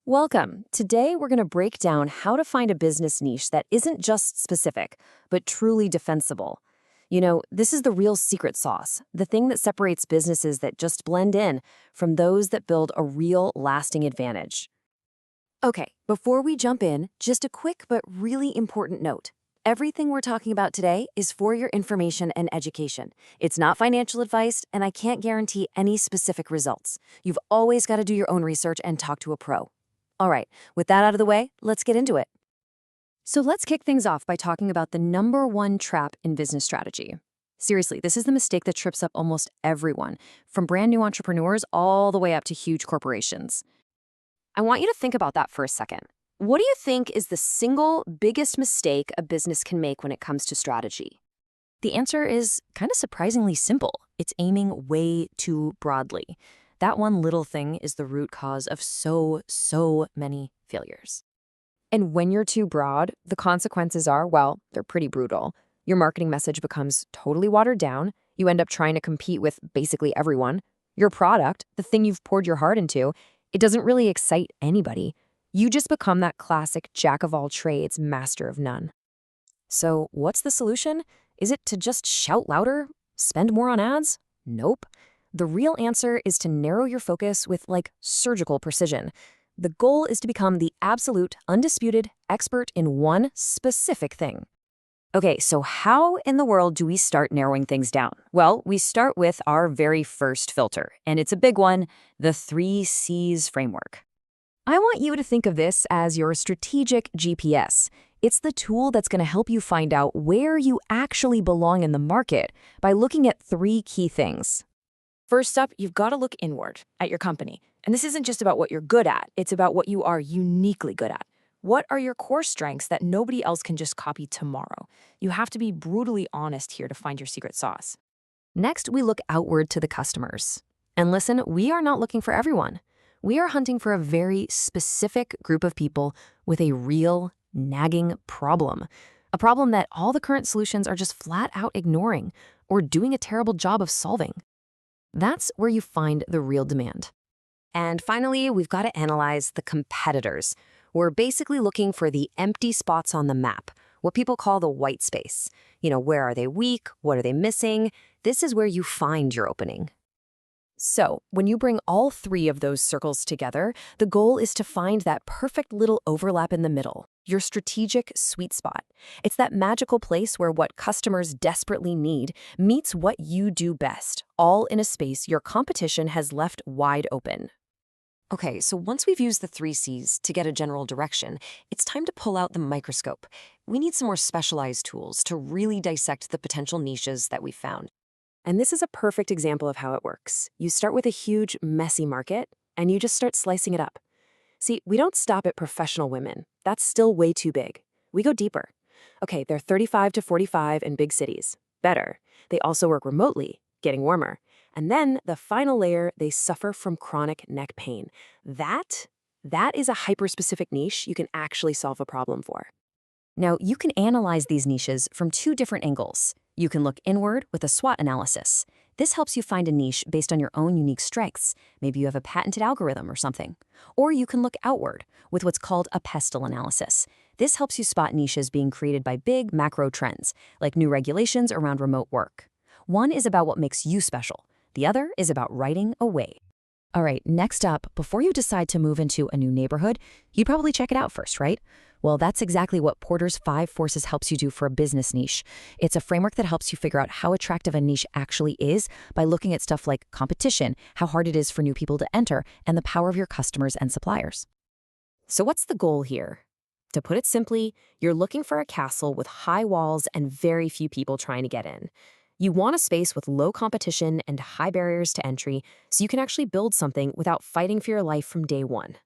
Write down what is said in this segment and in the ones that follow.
Welcome. Today, we're going to break down how to find a business niche that isn't just specific, but truly defensible. This is the real secret sauce, the thing that separates businesses that just blend in from those that build a real lasting advantage. Okay, before we jump in, just a quick but really important note. Everything we're talking about today is for your information and education. It's not financial advice, and I can't guarantee any specific results. You've always got to do your own research and talk to a pro. All right, with that out of the way, let's get into it. So let's kick things off by talking about the #1 trap in business strategy. Seriously, this is the mistake that trips up almost everyone, from brand new entrepreneurs all the way up to huge corporations. I want you to think about that for a second. What do you think is the single biggest mistake a business can make when it comes to strategy? The answer is kind of surprisingly simple. It's aiming way too broadly. That one little thing is the root cause of so many failures. And when you're too broad, the consequences are, well, they're pretty brutal. Your marketing message becomes totally watered down. You end up trying to compete with basically everyone. Your product, the thing you've poured your heart into, it doesn't really excite anybody. You just become that classic jack of all trades, master of none. So what's the solution? Is it to just shout louder? Spend more on ads? Nope. The real answer is to narrow your focus with surgical precision. The goal is to become the absolute, undisputed expert in one specific thing. Okay, so how in the world do we start narrowing things down? Well, we start with our very first filter, and it's a big one, the 3 C's framework. I want you to think of this as your strategic GPS. It's the tool that's going to help you find out where you actually belong in the market by looking at 3 key things. First up, you've got to look inward at your company. And this isn't just about what you're good at, it's about what you are uniquely good at. What are your core strengths that nobody else can just copy tomorrow? You have to be brutally honest here to find your secret sauce. Next, we look outward to the customers. And listen, we are not looking for everyone. We are hunting for a very specific group of people with a real, nagging problem. A problem that all the current solutions are just flat out ignoring or doing a terrible job of solving. That's where you find the real demand. And finally, we've got to analyze the competitors. We're basically looking for the empty spots on the map, what people call the white space. Where are they weak? What are they missing? This is where you find your opening. So, when you bring all 3 of those circles together, the goal is to find that perfect little overlap in the middle, your strategic sweet spot. It's that magical place where what customers desperately need meets what you do best, all in a space your competition has left wide open. Okay, so once we've used the 3 C's to get a general direction, it's time to pull out the microscope. We need some more specialized tools to really dissect the potential niches that we've found. And this is a perfect example of how it works. You start with a huge, messy market, and you just start slicing it up. See, we don't stop at professional women. That's still way too big. We go deeper. Okay, they're 35 to 45 in big cities. Better. They also work remotely, getting warmer. And then the final layer, they suffer from chronic neck pain. That is a hyperspecific niche you can actually solve a problem for. Now, you can analyze these niches from 2 different angles. You can look inward with a SWOT analysis. This helps you find a niche based on your own unique strengths. Maybe you have a patented algorithm or something. Or you can look outward with what's called a PESTEL analysis. This helps you spot niches being created by big macro trends, like new regulations around remote work. One is about what makes you special. The other is about riding a wave. All right, next up, before you decide to move into a new neighborhood, you'd probably check it out first, right? Well, that's exactly what Porter's 5 Forces helps you do for a business niche. It's a framework that helps you figure out how attractive a niche actually is by looking at stuff like competition, how hard it is for new people to enter, and the power of your customers and suppliers. So what's the goal here? To put it simply, you're looking for a castle with high walls and very few people trying to get in. You want a space with low competition and high barriers to entry so you can actually build something without fighting for your life from day one.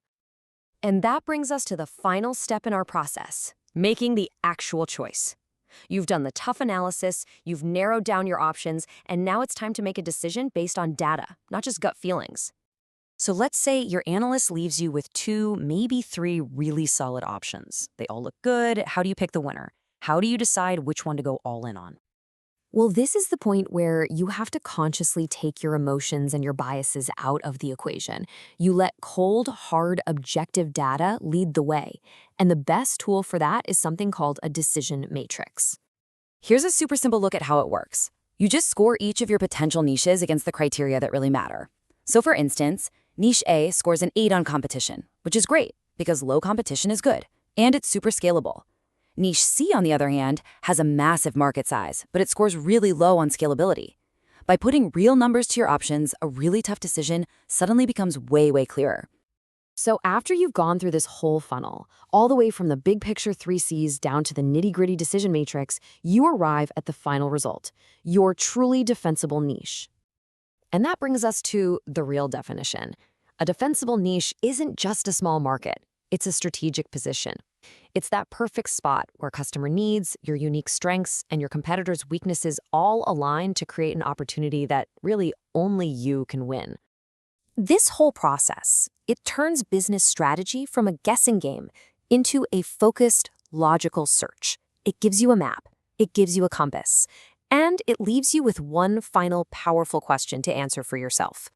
And that brings us to the final step in our process, making the actual choice. You've done the tough analysis, you've narrowed down your options, and now it's time to make a decision based on data, not just gut feelings. So let's say your analyst leaves you with 2, maybe 3 really solid options. They all look good. How do you pick the winner? How do you decide which one to go all in on? Well, this is the point where you have to consciously take your emotions and your biases out of the equation. You let cold, hard, objective data lead the way. And the best tool for that is something called a decision matrix. Here's a super simple look at how it works. You just score each of your potential niches against the criteria that really matter. So for instance, niche A scores an 8 on competition, which is great because low competition is good, and it's super scalable. Niche C, on the other hand, has a massive market size, but it scores really low on scalability. By putting real numbers to your options, a really tough decision suddenly becomes way, way clearer. So after you've gone through this whole funnel, all the way from the big picture 3Cs down to the nitty-gritty decision matrix, you arrive at the final result, your truly defensible niche. And that brings us to the real definition. A defensible niche isn't just a small market, it's a strategic position. It's that perfect spot where customer needs, your unique strengths, and your competitors' weaknesses all align to create an opportunity that really only you can win. This whole process, it turns business strategy from a guessing game into a focused, logical search. It gives you a map, it gives you a compass, and it leaves you with one final powerful question to answer for yourself.